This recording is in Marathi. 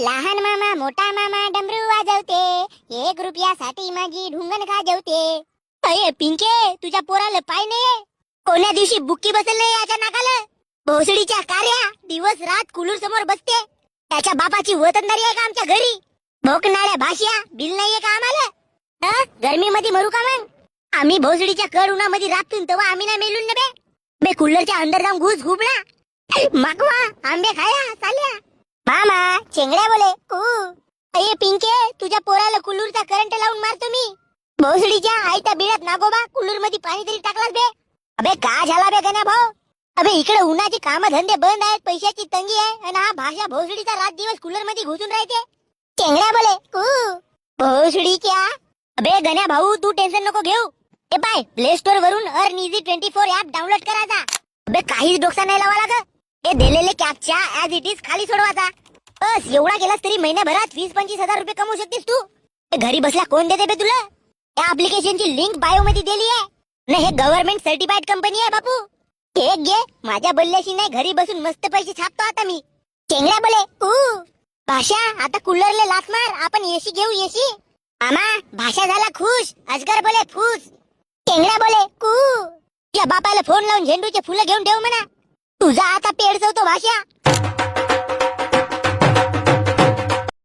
लहान मामा मोठा मामा डमरू वाजवते, 1 रुपयासाठी माझी ढुंगण गाजवते. अये पिंके, तुझ्या पोराला पाय नाही कोण्या दिवशी बुक्की बसेल नाही याच्या नाकाला. भोसडीच्या कार्या दिवस रात कुलूर समोर बसते. त्याच्या बापाची वतनदारी आहे का आमच्या घरी? भोकणाऱ्या भाषा बिल नाहीये का आम्हाला? गर्मीमध्ये मरू का मग? आम्ही भोसडीच्या कड उन्हामध्ये राबतून तेव्हा आम्ही नाही मेलून नव्हे. बे कूलरच्या अंदर जाऊन घुस घुबला मागवा आंबे खाया चालल्या. मामा चेंगड्या बोले कू. अये पिंके, तुझ्या पोराला कुलूरचा करंट लावून मारतो मी. भोसडीच्या आयत्या बिळात नागोबा कुलूर मध्ये पाणी तरी टाकलास बे. अबे का झाला बे गण्या भाऊ? अबे इकडे उन्हाची काम धंदे बंद आहेत, पैशाची तंगी आहे आणि हा भाषा भोसडीचा रात दिवस कूलर मध्ये घुसून राहते. चेंगड्या बोले कू. भोसडीच्या अबे गण्या भाऊ, तू टेन्शन नको घेऊ. ए बाय, प्ले स्टोर वरून अर्न इझी 24 ऍप डाउनलोड करायचा. अबे काहीच डोक्सा नाही लावा लागत. हे दिलेले कॅप्चा ऍज इट इज खाली सोडवायचा. बस एवढा केलास तरी महिन्याभरात 20-25 हजार रुपये कमवू शकतेस तू. घरी बसल्या कोण देते बे तुला? या ऍप्लिकेशनची लिंक बायो मध्ये दिली आहे ना. हे गव्हर्नमेंट सर्टिफाईड कंपनी आहे बापू. एक घे, माझ्या बल्ल्याशी नाही घरी बसून मस्त पैसे छापतो आता मी. चेंगड्या बोले भाषा, आता कूलरले लाथ मार, आपण एसी घेऊ एसी. मामा भाषा झाला खुश, अजगर बोले फूस. चेंगड्या बोले तुझ्या बापाला फोन लावून झेंडूचे फुलं घेऊन ठेव म्हणा. तुझा आता पेड चवतो भाषा.